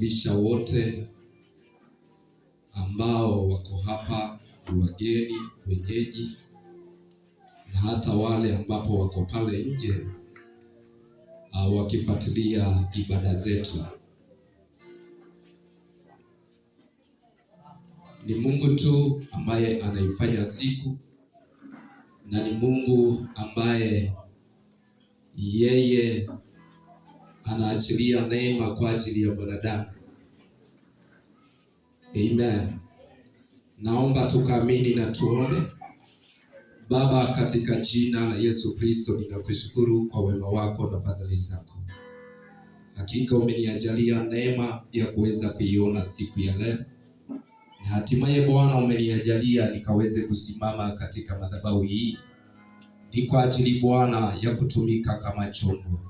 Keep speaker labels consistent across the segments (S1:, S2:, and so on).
S1: Nawakaribisha wote ambao wako hapa, wageni, wenyeji, na hata wale ambapo wako pale nje wakifuatilia ibada zetu. Ni Mungu tu ambaye anaifanya siku, na ni Mungu ambaye yeye anaachilia neema kwa ajili ya mwanadamu. Amen. Naomba tukaamini na tuombe. Baba, katika jina la Yesu Kristo, ninakushukuru kwa wema wako na fadhili zako. Hakika umeniajalia neema ya kuweza kuiona siku ya leo, na hatimaye Bwana umeniajalia nikaweze kusimama katika madhabahu hii. Ni kwa ajili Bwana ya kutumika kama chombo.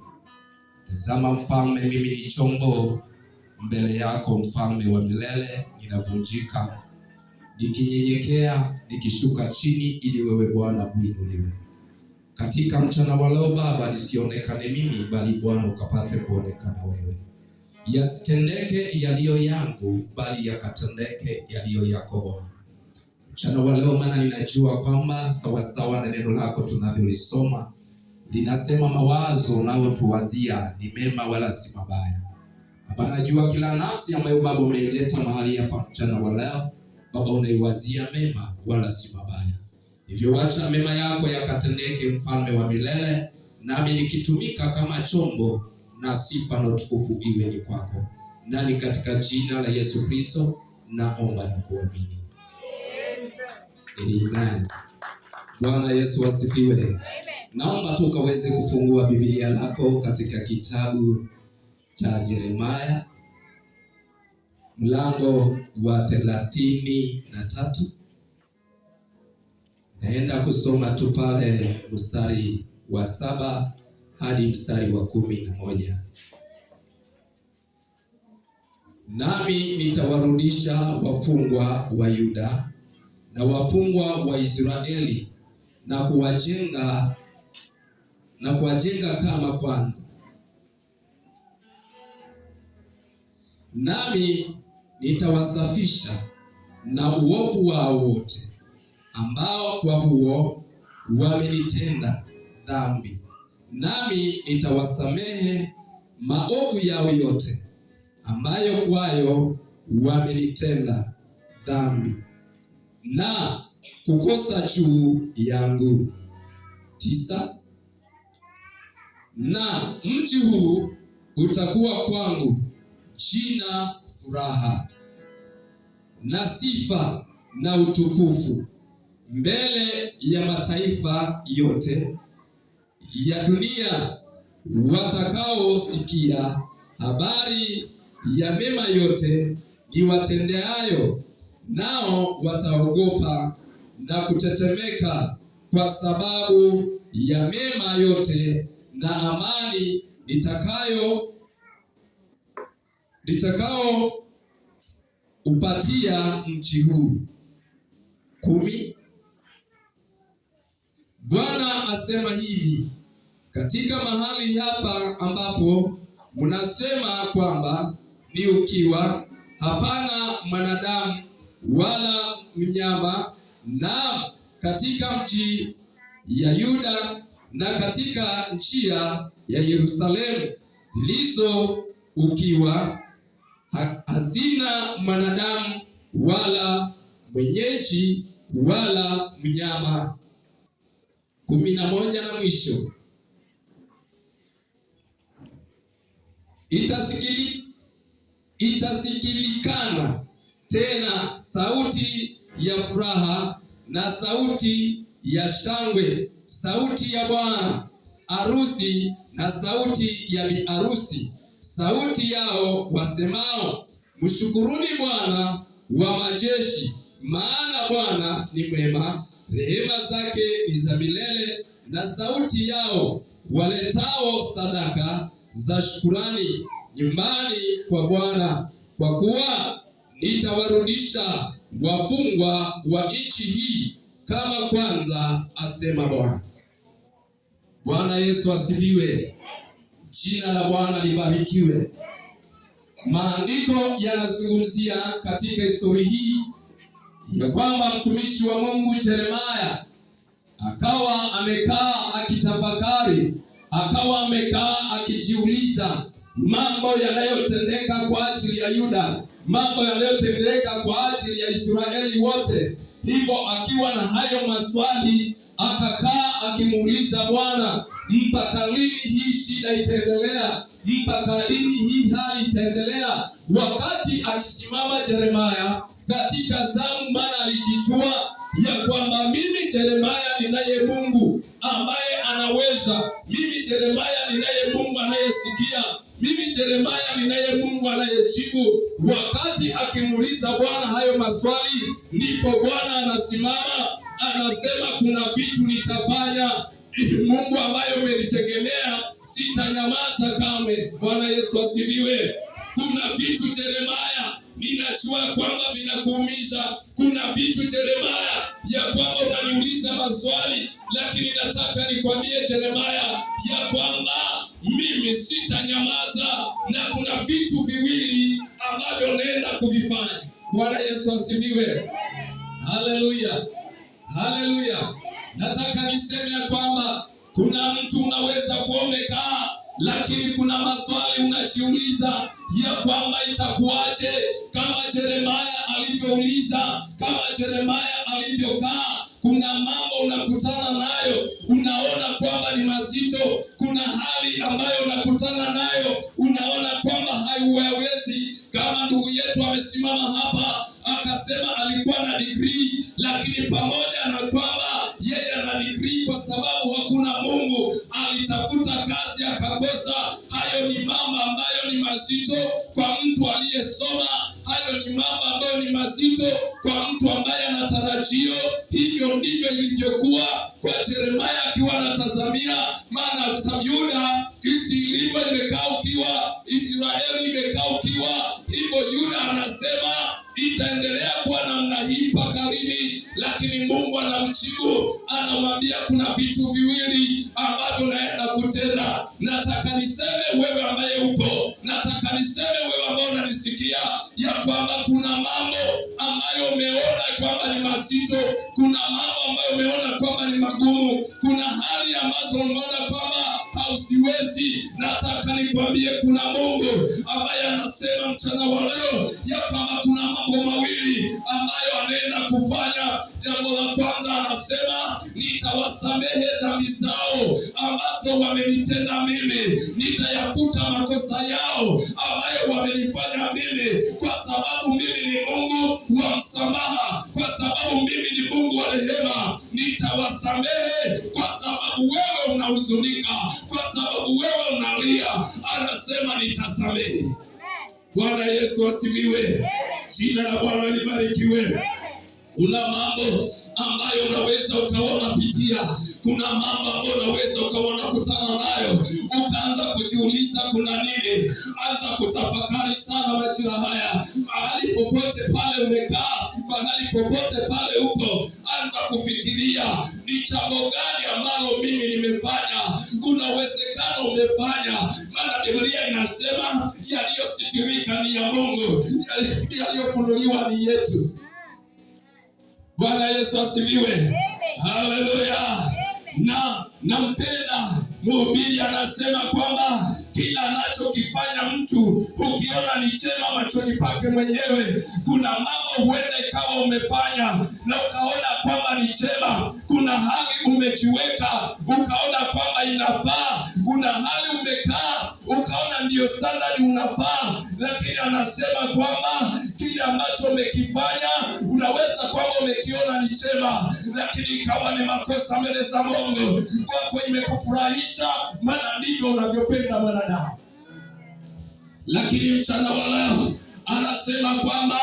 S1: Tazama Mfalme, mimi ni chombo mbele yako, Mfalme wa milele. Ninavunjika, nikinyenyekea, nikishuka chini, ili wewe Bwana uinuliwe. Katika mchana wa leo Baba, nisionekane mimi, bali Bwana ukapate kuonekana wewe. Yasitendeke yaliyo yangu, bali yakatendeke yaliyo yako Bwana. Mchana wa leo, maana ninajua kwamba sawasawa na neno lako tunavyolisoma, linasema mawazo unayotuwazia ni mema wala si mabaya. Baba, najua kila nafsi ambayo Baba umeileta mahali hapa mchana wa leo, Baba unaiwazia mema wala si mabaya. Hivyo wacha mema yako yakatendeke, Mfalme wa milele, nami nikitumika kama chombo, na sifa na utukufu iwe ni kwako. Nani katika jina la Yesu Kristo naomba na kuamini. Amen. Bwana Yesu asifiwe. Amen. Naomba tu ukaweze kufungua Biblia lako katika kitabu cha Yeremia mlango wa 33. Naenda kusoma tu pale mstari wa 7 hadi mstari wa 11. Nami nitawarudisha wafungwa wa Yuda na wafungwa wa Israeli na kuwajenga kama kwanza. Nami nitawasafisha na uovu wao wote, ambao kwa huo wamenitenda dhambi. Nami nitawasamehe maovu yao yote, ambayo kwayo wamenitenda dhambi na kukosa juu yangu. 9. Na mji huu utakuwa kwangu jina, furaha na sifa na utukufu mbele ya mataifa yote ya dunia, watakaosikia habari ya mema yote niwatendeayo, nao wataogopa na kutetemeka kwa sababu ya mema yote na amani nitakao upatia mji huu. 10. Bwana asema hivi, katika mahali hapa ambapo mnasema kwamba ni ukiwa, hapana mwanadamu wala mnyama, na katika mji ya Yuda na katika njia ya Yerusalemu zilizo ukiwa, hazina mwanadamu wala mwenyeji wala mnyama. 11 na mwisho. Itasikilikana tena sauti ya furaha na sauti ya shangwe, sauti ya bwana arusi na sauti ya bi arusi, sauti yao wasemao, mshukuruni Bwana wa majeshi, maana Bwana ni mwema, rehema zake ni za milele. Na sauti yao waletao sadaka za shukurani nyumbani kwa Bwana, kwa kuwa nitawarudisha wafungwa wa nchi hii kama kwanza, asema Bwana. Bwana Yesu asifiwe. Jina la Bwana libarikiwe. Maandiko yanazungumzia katika historia hii ya kwamba mtumishi wa Mungu Yeremia akawa amekaa akitafakari, akawa amekaa akijiuliza mambo yanayotendeka kwa ajili ya Yuda, mambo yanayotendeka kwa ajili ya Israeli wote. Hivyo akiwa na hayo maswali, akakaa akimuuliza Bwana, mpaka lini hii shida itaendelea? Mpaka lini hii hali itaendelea? Wakati akisimama Yeremia katika zamu, maana alijijua ya kwamba mimi Yeremia ninaye Mungu ambaye anaweza, mimi Yeremia ninaye Mungu anayesikia, mimi Yeremia ninaye Mungu anayejibu. Wakati akimuuliza Bwana hayo maswali, ndipo Bwana anasimama anasema, kuna vitu nitafanya. Mungu ambaye umenitegemea, sitanyamaza kamwe. Bwana Yesu asifiwe. Kuna vitu Yeremia, ninajua kwamba vinakuumiza. Kuna vitu Yeremia ya kwamba unaniuliza maswali, lakini nataka nikwambie Yeremia ya kwamba mimi sitanyamaza, na kuna vitu viwili ambavyo naenda kuvifanya. Bwana Yesu asifiwe. Haleluya. Haleluya. Nataka niseme ya kwamba kuna mtu unaweza kuonekana, lakini kuna maswali unajiuliza ya kwamba itakuwaje, kama Yeremia alivyouliza, kama Yeremia alivyokaa. Kuna mambo unakutana nayo, unaona kwamba ni mazito. Kuna hali ambayo unakutana nayo, unaona kwamba haiwezi. Kama ndugu yetu amesimama hapa akasema alikuwa na degree, lakini pamoja na kwamba yeye ana degree, kwa sababu hakuna Mungu, alitafuta kazi akakosa. Hayo ni mambo ambayo ni mazito kwa mtu aliyesoma. Hayo ni mambo ambayo ni mazito kwa mtu ambaye anatarajio. Hivyo ndivyo ilivyokuwa kwa Yeremia akiwa anatazamia, maana Yuda ilivyo imekaa ukiwa, Israeli imekaa ukiwa. Hivyo Yuda anasema itaendelea kuwa namna hii mpaka lini? Lakini Mungu anamjibu, anamwambia kuna vitu viwili ambavyo naenda kutenda. Nataka niseme wewe ambaye upo, nataka niseme wewe ambaye unanisikia ya kwamba kuna mambo ambayo umeona kwamba ni mazito, kuna mambo ambayo umeona kwamba ni magumu, kuna hali ambazo umeona kwamba hausiwezi. Nataka nikwambie kuna Mungu ambaye anasema mchana wa leo ya kwamba kuna mambo mawili ambayo anaenda kufanya. Jambo la kwanza anasema, nitawasamehe dhambi zao ambazo wamenitenda mimi, nitayafuta makosa yao ambayo wamenifanya mimi, kwa sababu mimi ni Mungu wa msamaha, kwa sababu mimi ni Mungu wa rehema. Nitawasamehe kwa sababu wewe unahuzunika, kwa sababu wewe unalia. Anasema nitasamehe. Bwana Yesu asifiwe. Jina la Bwana libarikiwe. Kuna mambo ambayo unaweza ukaona pitia, kuna mambo ambayo unaweza ukaona kutana nayo, ukaanza kujiuliza kuna nini. Anza kutafakari sana majira haya. Mahali popote pale umekaa, mahali popote pale uko, anza kufikiria ni jambo gani ambalo mimi nimefanya. Kuna uwezekano umefanya, maana Biblia inasema yaliyositirika ni ya Mungu, yaliyofunuliwa ni yetu. Bwana Yesu asifiwe. Haleluya. Na nampenda mhubiri anasema kwamba kila anachokifanya mtu ukiona ni chema machoni pake mwenyewe. Kuna mambo huenda ikawa umefanya na ukaona kwamba ni chema. Kuna hali umejiweka ukaona kwamba inafaa. Kuna hali umekaa ukaona ndio standard unafaa. Lakini anasema kwamba kile ambacho umekifanya unaweza kwamba umekiona ni chema, lakini ikawa ni makosa mbele za Mungu. Kwako imekufurahisha, maana ndivyo unavyopenda mwanadamu. Lakini mchana wa leo anasema kwamba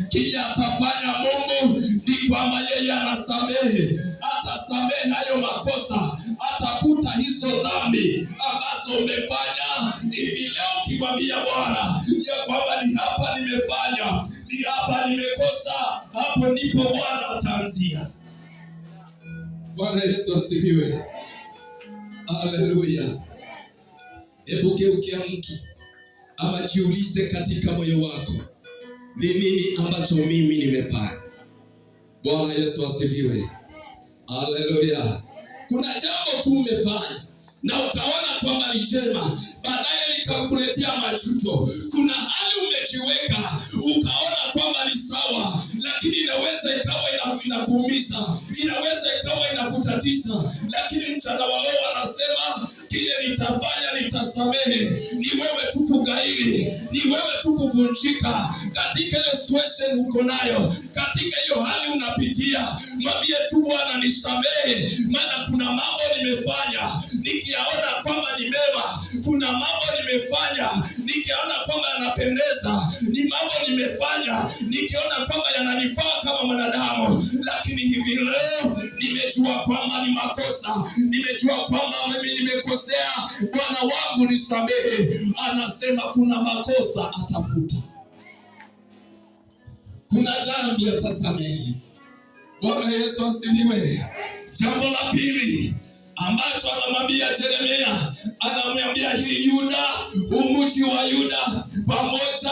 S1: kile atafanya Mungu ni kwamba yeye anasamehe. Atasamehe hayo makosa, atafuta hizo dhambi ambazo umefanya. Hivi leo ukimwambia Bwana ya kwamba ni hapa nimefanya, ni hapa nimekosa, hapo ndipo Bwana ataanzia. Bwana Yesu asifiwe. Haleluya. Hebu geukia mtu ama jiulize katika moyo wako, ni nini ambacho mimi nimefanya? Bwana Yesu asifiwe. Haleluya. Kuna jambo tu umefanya na ukaona kwamba ni jema, baadaye likakuletea majuto. Kuna hali umejiweka ukaona kwamba ni sawa, lakini inaweza ikawa inakuumiza, inaweza ikawa inakutatiza, lakini mchana wa leo anasema kile nitafanya nitasamehe. Ni wewe tu kugairi, ni wewe tu kuvunjika katika ile situation uko nayo, katika hiyo hali unapitia. Mwambie tu Bwana nisamehe, maana kuna mambo nimefanya nikiyaona kwamba ni mema, kuna mambo nimefanya nikiona kwamba yanapendeza, ni mambo nimefanya nikiona kwamba yananifaa kama mwanadamu, lakini hivi leo nimejua kwamba ni makosa, nimejua kwamba mimi nimekosea. Bwana wangu nisamehe. Anasema kuna makosa atafuta, kuna dhambi atasamehe. Bwana Yesu asifiwe. Jambo la pili ambacho anamwambia Yeremia, anamwambia hii Yuda, mji wa Yuda pamoja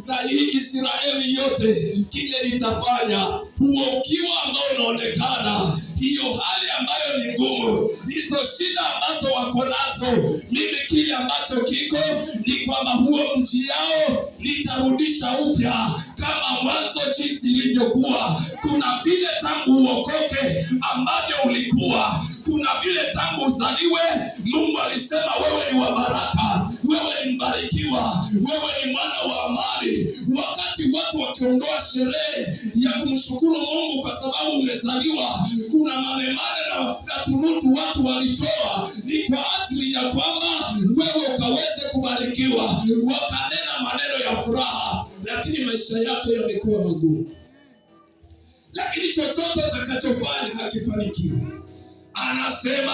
S1: na hii Israeli yote, kile nitafanya, huo ukiwa ambao unaonekana, hiyo hali ambayo ni ngumu, hizo shida ambazo wako nazo, mimi kile ambacho kiko ni kwamba huo mji yao nitarudisha upya kama mwanzo jinsi ilivyokuwa. Kuna vile tangu uokoke ambavyo ulikuwa, kuna vile tangu uzaliwe Mungu alisema wewe ni wa baraka, wewe ni mbarikiwa, wewe ni mwana wa amani. Wakati watu wakiondoa sherehe ya kumshukuru Mungu kwa sababu umezaliwa, kuna manemane na tunutu watu walitoa, ni kwa ajili ya kwamba wewe ukaweze kubarikiwa, wakanena maneno ya furaha, lakini maisha yako yamekuwa magumu. Lakini chochote utakachofanya hakifanikiwi. Anasema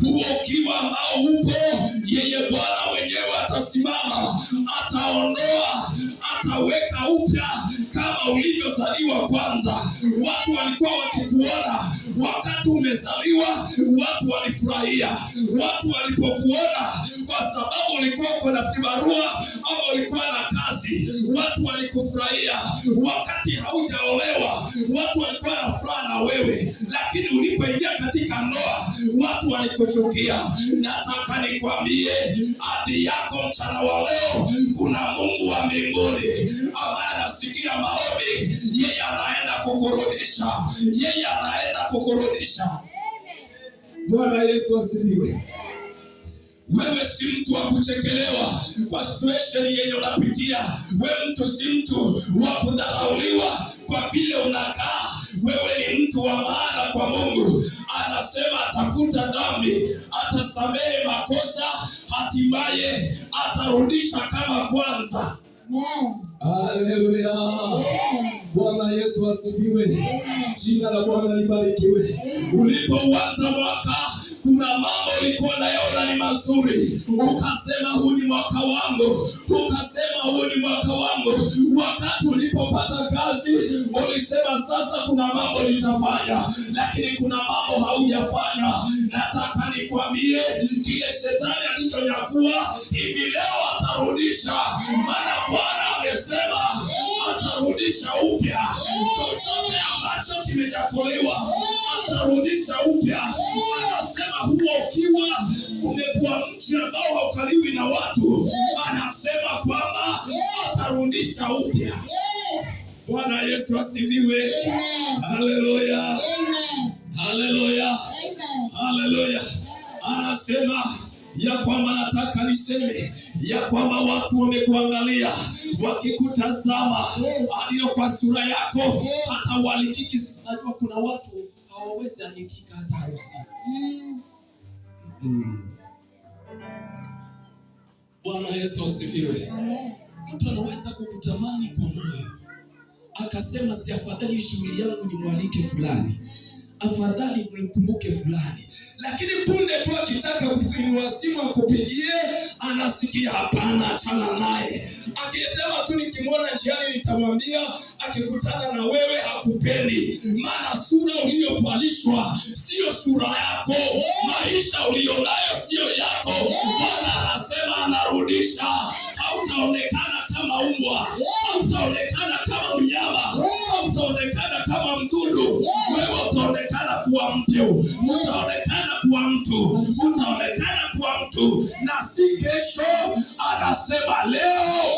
S1: huo ukiwa ambao upo, yeye Bwana mwenyewe atasimama, ataondoa, ataweka upya kama ulivyozaliwa kwanza. Watu walikuwa wakikuona wakati umezaliwa, watu walifurahia. Watu walipokuona kwa sababu ulikuwa uko na kibarua ama ulikuwa na kazi, watu walikufurahia. Wakati haujaolewa, watu walikuwa na furaha na wewe, lakini ulipoingia katika ndoa, watu walikuchukia. Nataka nikwambie hadi yako mchana wa leo, kuna Mungu wa mbinguni ambaye anasikia maombi. Yeye anaenda kukurudisha, yeye anaenda kukurudisha. Bwana Yesu asifiwe. Wewe si mtu wa kuchekelewa kwa situation yenye unapitia. Wewe mtu si mtu wa kudharauliwa kwa vile unakaa. Wewe ni mtu wa maana kwa Mungu. Anasema atafuta dhambi, atasamehe makosa, hatimaye atarudisha kama kwanza. Haleluya. Bwana Yesu asifiwe. Jina la Bwana libarikiwe. Ulipoanza mwaka, kuna mambo ulikuwa unayaona ni mazuri, ukasema huu ni mwaka wangu, ukasema huu ni mwaka wangu. Wakati ulipopata kazi, ulisema sasa kuna mambo nitafanya, lakini kuna mambo haujafanya. Nataka nikwambie kile shetani alichonyakua hivi leo atarudisha, maana Bwana amesema atarudisha upya. Chochote ambacho kimenyakuliwa atarudisha upya. Anasema huo ukiwa umekuwa mji ambao haukaliwi na watu, anasema kwamba atarudisha upya. Bwana Yesu asifiwe. Haleluya. Haleluya. Haleluya. Anasema ya kwamba nataka niseme ya kwamba watu wamekuangalia, wakikutazama aliyo kwa sura yako, hata walikiki. Najua kuna watu hawawezi anikika hata harusi. Bwana Yesu asifiwe. Mtu anaweza kukutamani kwa moyo, akasema si afadhali shughuli yangu ni mwalike fulani, afadhali mkumbuke fulani, lakini punde tu akitaka kuinua simu akupigie, anasikia hapana, achana naye. Akisema tu nikimwona njiani nitamwambia, akikutana na wewe hakupendi, maana sura uliyopalishwa sio sura yako, maisha ulionayo sio yako. Bwana anasema anarudisha. hautaonekana kama umbwa, hautaonekana kama mnyama, hautaonekana kama mdudu. Wewe utaonekana kuwa mtu, utaonekana kuwa mtu, utaonekana kuwa mtu, na si kesho. Anasema leo.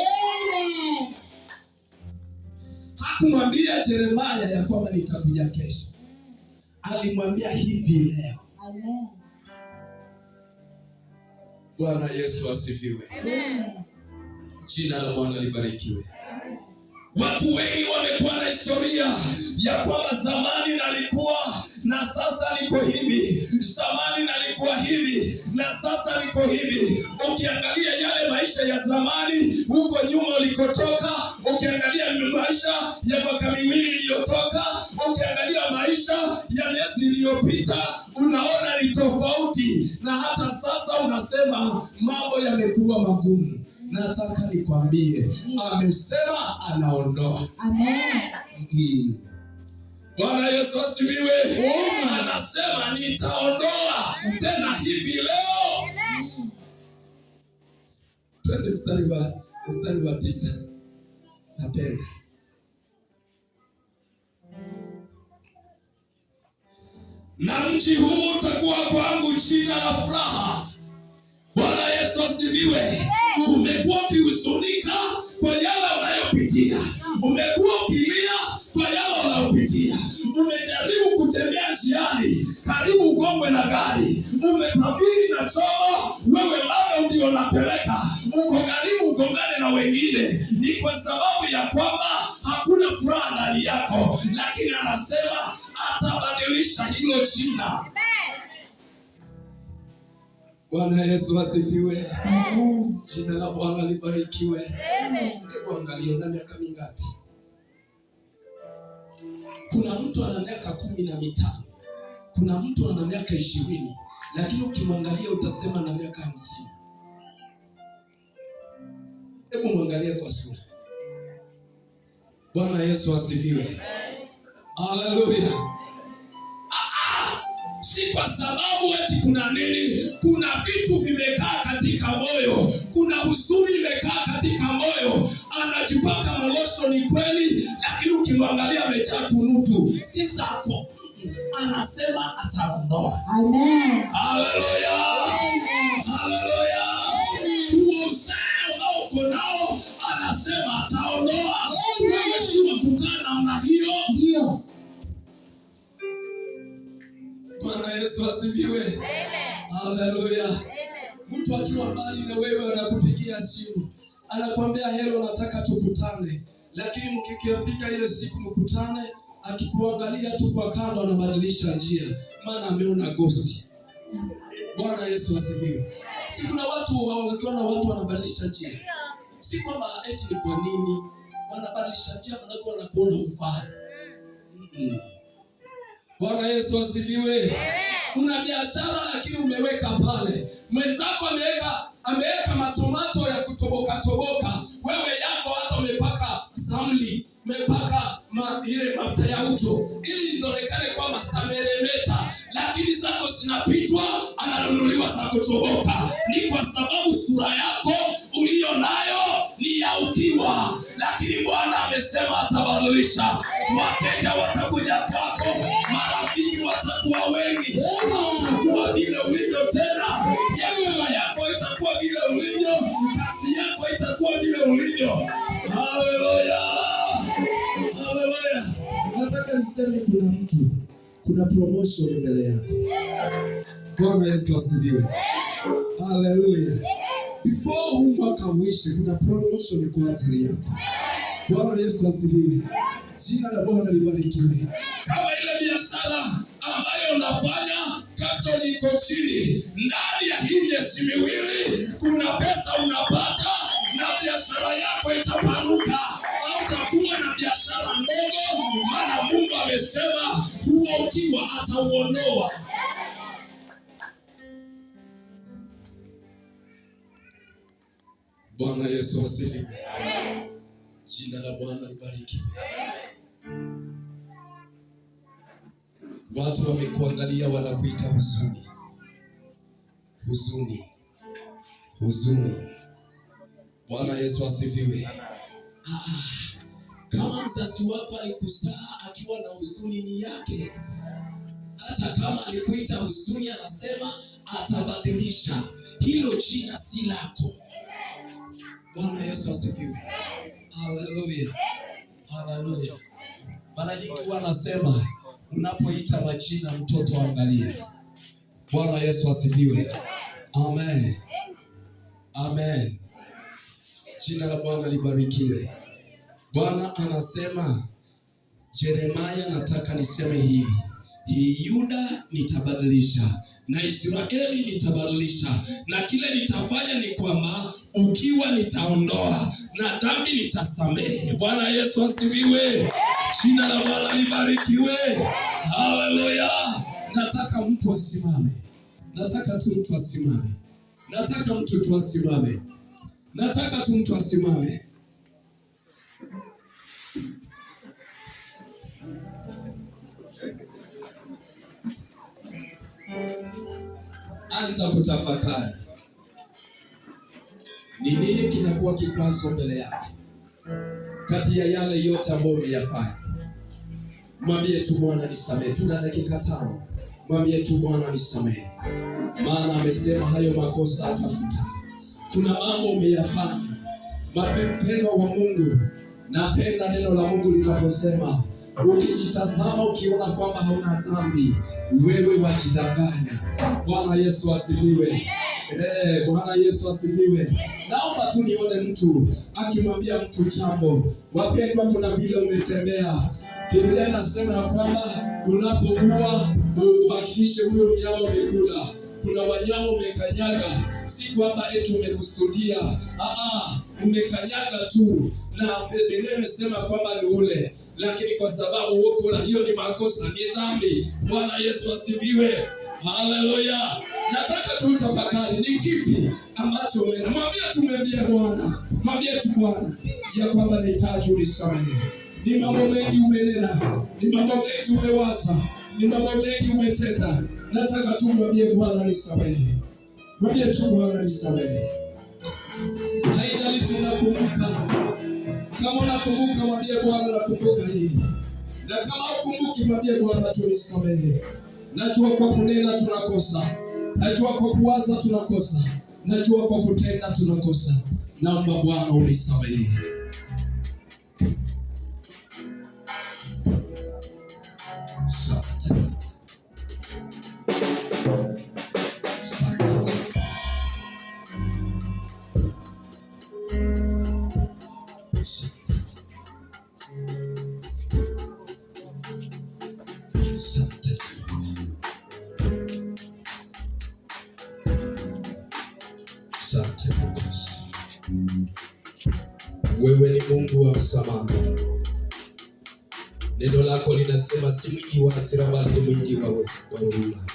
S1: Hakumwambia Yeremia ya kwamba nitakuja kesho, alimwambia hivi leo. Amen. Bwana Yesu asifiwe. Amen. Jina la Bwana libarikiwe. Watu wengi wamekuwa na historia ya kwamba zamani nalikuwa na sasa niko hivi, zamani nalikuwa hivi na sasa niko hivi. Ukiangalia yale maisha ya zamani huko nyuma ulikotoka, ukiangalia maisha ya mwaka miwili iliyotoka, ukiangalia maisha ya miezi iliyopita, unaona ni tofauti, na hata sasa unasema mambo yamekuwa magumu. Nataka nikwambie, amesema anaondoa. Amen. Bwana Yesu asifiwe. Anasema nitaondoa tena hivi leo. Twende mstari wa 9. Napenda. Na mji huu utakuwa kwangu jina la furaha. Bwana Yesu asifiwe. Umekuwa ukihuzunika kwa yale unayopitia, umekuwa ukilia kwa yale unayopitia, umejaribu kutembea njiani, karibu ugongwe na gari, umesafiri na chombo, wewe labda ndio unapeleka, uko karibu ugongane na wengine. Ni kwa sababu ya kwamba hakuna furaha ndani yako, lakini anasema atabadilisha hilo jina. Bwana Yesu asifiwe. Amen. Jina la Bwana libarikiwe. Amen. Hebu angalia na miaka mingapi? Kuna mtu ana miaka 15. Kuna mtu ana miaka 20, lakini ukimwangalia utasema na miaka 50. Hebu muangalie kwa sura. Bwana Yesu asifiwe. Haleluya. Si kwa sababu eti kuna nini, kuna vitu vimekaa katika moyo, kuna huzuni imekaa katika moyo. Anajipaka malosho ni kweli, lakini ukimwangalia amejaa tunutu, si zako. Anasema ataondoa. Amen. Haleluya. Amen. Haleluya. Huo uzao ambao uko nao anasema ataondoa. Amen. Si wa kukaa namna hiyo. Ndio. Bwana Yesu asifiwe. Amen. Haleluya. Amen. Mtu akiwa mbali na wewe anakupigia simu, anakuambia hello, nataka tukutane, lakini mkikifika ile siku mkutane, akikuangalia tu kwa kando anabadilisha njia, maana ameona ghost. Bwana Yesu asifiwe. Si kuna watu wakiona watu wanabadilisha njia, si kwamba eti ni kwa nini wanabadilisha njia, maana wanakuona ufai. Bwana Yesu asifiwe. Una biashara lakini umeweka pale, mwenzako ameweka matomato ya kutoboka toboka, wewe yako hata umepaka samli, umepaka ile mafuta ya uto ili ionekane kwamba sameremeta, lakini zako zinapitwa, ananunuliwa za kutoboka. Ni kwa sababu sura yako ulio nayo ni ya ukiwa, lakini Bwana amesema atabadilisha. Wateja watakuja kwako, marafiki watakuwa wengi, utakuwa vile ulivyo tena, biashara yako itakuwa vile ulivyo, kazi yako itakuwa vile ulivyo. Haleluya. Haleluya. Nataka niseme kuna promotion mbele yako. Bwana Yesu asifiwe. Haleluya. Before huu mwaka uishe, kuna promotion kwa ajili yako. Bwana Yesu asifiwe. Jina la Bwana libarikiwe. Kama ile biashara ambayo unafanya capital iko chini, ndani ya hii miezi miwili kuna pesa unapata na biashara yako itapanuka. Hautakuwa na biashara ndogo, maana Mungu amesema huo ukiwa atauondoa. Bwana Yesu asifiwe. Jina la Bwana libarikiwe. Watu wamekuangalia wanakuita huzuni. Huzuni. Huzuni. Bwana Yesu asifiwe. Kama mzazi wako alikuzaa akiwa na huzuni ni yake, hata kama alikuita huzuni, anasema atabadilisha. Hilo jina si lako. Bwana Yesu asifiwe. Haleluya. Haleluya. Mara nyingi wanasema unapoita majina mtoto angalie. Bwana Yesu asifiwe. Amen. Amen. Jina la Bwana libarikiwe. Bwana anasema, Yeremia, nataka niseme hivi, hii Yuda nitabadilisha na Israeli nitabadilisha, na kile nitafanya ni kwamba ukiwa nitaondoa na dhambi nitasamehe. Bwana Yesu asifiwe. Jina la Bwana libarikiwe. Haleluya. Nataka mtu asimame. Nataka tu mtu asimame. Nataka mtu tu asimame. Nataka tu mtu asimame. Anza kutafakari. Ni nini kinakuwa kikwazo mbele yako? Kati ya yale yote ambayo umeyafanya, mwambie tu Bwana nisamehe. Tuna dakika 5. Mwambie tu Bwana nisamehe. Maana amesema hayo makosa atafuta. Kuna mambo umeyafanya. Mapendo wa Mungu, napenda neno la Mungu linaposema, ukijitazama ukiona kwamba hauna dhambi, wewe wajidanganya. Bwana Yesu asifiwe. Bwana Yesu asifiwe. Naomba tu nione mtu akimwambia mtu jambo. Wapendwa, kuna vile umetembea. Biblia inasema ya kwamba unapokuwa ubakishe huyo mnyama umekula. Kuna wanyama umekanyaga, si kwamba eti umekusudia. Umekanyaga tu, na Biblia imesema kwamba ni ule, lakini kwa sababu ukula, hiyo ni makosa, ni dhambi. Bwana Yesu asifiwe. Haleluya. Nataka tu tafakari, ni kipi ambacho umemwambia? Tumwambie Bwana, mwambie tu Bwana ya kwamba nahitaji unisamehe. Ni mambo mengi umenena, ni mambo mengi umewaza, ni mambo mengi umetenda. Nataka tu mwambie Bwana nisamehe. Mwambie tu Bwana nisamehe. Haijalishi unakumbuka. Kama unakumbuka, mwambie Bwana nakumbuka hili. Na kama ukumbuki, mwambie Bwana tu nisamehe. Najua kwa kunena tunakosa. Najua kwa kuwaza tunakosa. Najua kwa kutenda tunakosa. Naomba Bwana unisamehe. Wewe ni Mungu wa msamaha. Neno lako linasema si mwingi wa hasira bali ni mwingi wa huruma.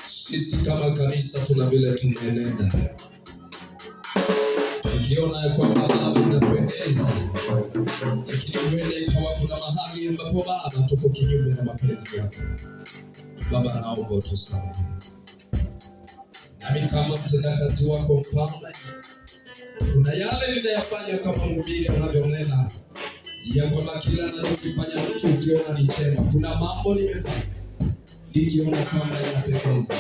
S1: Sisi kama kanisa tuna vile tumenenda. Tukiona ya kwamba Baba inapendeza, lakini uende ikawa kuna mahali ambapo Baba tuko kinyume na mapenzi yako. Baba, naomba utusamehe. Nami kama mtendakazi wako Mfalme, kuna yale ninayafanya kama mhubiri anavyonena ya kwamba kila ninachokifanya mtu ukiona ni chema. Kuna mambo nimefanya nikiona kwamba inapendeza,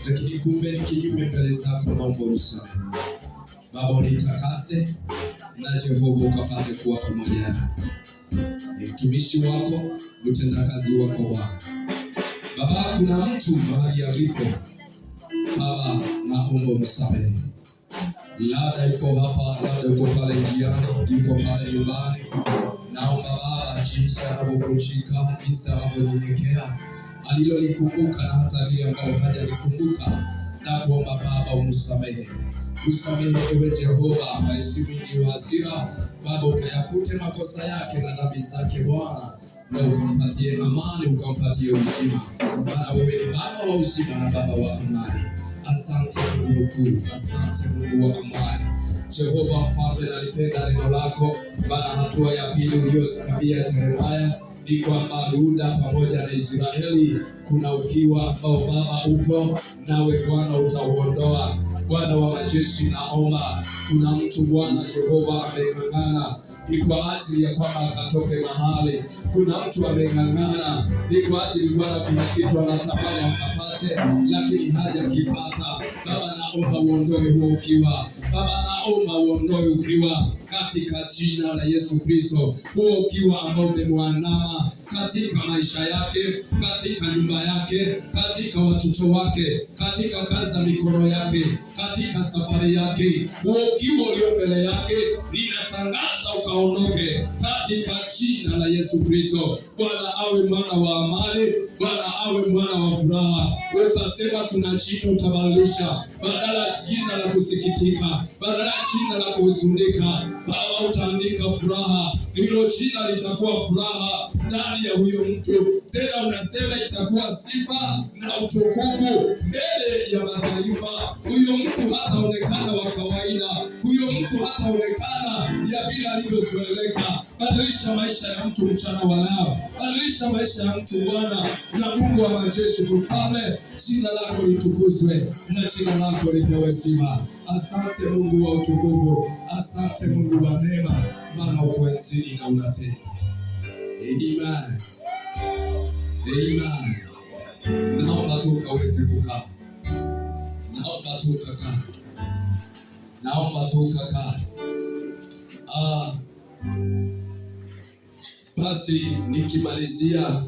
S1: lakini kumbe ni kinyume mbele zako. Naomba unisamehe Baba, unitakase na Jehova ukapate kuwa pamoja nami. Ni mtumishi wako, mtendakazi wako Bwana. Baba, kuna mtu mahali alipo Baba, naomba unisamehe. Labda yuko hapa, labda yuko pale njiani, yuko pale nyumbani. Naomba Baba, jinsi anavyovunjika, jinsi anavyonyenyekea, alilolikumbuka na hata lile ambalo hajalikumbuka, na kuomba Baba umsamehe. Usamehe ewe Jehova, ambaye si mwingi wa hasira. Baba, ukayafute makosa yake na dhambi zake Bwana, na ukampatie amani, ukampatie uzima. Maana wewe ni Baba wa uzima na Baba wa amani. Asante Mungu mkuu, asante Mungu wa amani. Jehova Mfalme, nalipenda neno lako. Bana, hatua ya pili uliyosabia Yeremia ni kwamba Yuda pamoja na Israeli kuna ukiwa ambao Baba upo, nawe Bwana utauondoa. Bwana wa majeshi, naomba kuna mtu Bwana Jehova ameng'ang'ana ni kwa ajili ya kwamba akatoke mahali. Kuna mtu ameng'ang'ana ni kwa ajili Bwana, kuna kitu anatamani akapate lakini hajakipata. Baba, naomba uondoe huo ukiwa. Baba, naomba uondoe ukiwa katika jina la Yesu Kristo. Huo ukiwa ambao umemwandama katika maisha yake, katika nyumba yake, katika watoto wake, katika kazi za mikono yake, katika safari yake, huo ukiwa ulio mbele yake, ninatangaza ukaondoke katika jina la Yesu Kristo. Bwana awe mwana wa amani, Bwana awe mwana wa furaha. Ukasema kuna jina utabadilisha, badala jina la kusikitika, badala jina la kuhuzunika, Baba utaandika furaha. Hilo jina litakuwa furaha ndani ya huyo mtu. Tena unasema itakuwa sifa na utukufu mbele ya mataifa. Huyo mtu hataonekana wa kawaida, huyo mtu hataonekana ya bila alivyozoeleka. Badilisha maisha ya mtu mchana wa leo, badilisha maisha ya mtu Bwana na Mungu wa majeshi. Mfalme, jina lako litukuzwe na jina lako lipewe sifa. Asante Mungu wa utukufu, asante Mungu wa neema, maana uko enzini na unatenda. Amen. Amen. Naomba tu ukaweze kukaa. Naomba tu ukakaa. Naomba tu ukakaa. Basi nikimalizia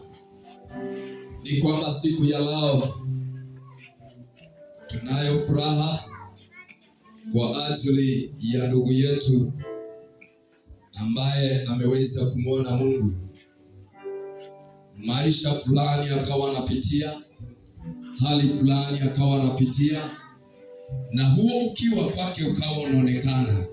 S1: ni kwamba siku ya leo tunayo furaha kwa ajili ya ndugu yetu ambaye ameweza kumwona Mungu. Maisha fulani akawa anapitia, hali fulani akawa anapitia, na huo ukiwa kwake ukawa unaonekana.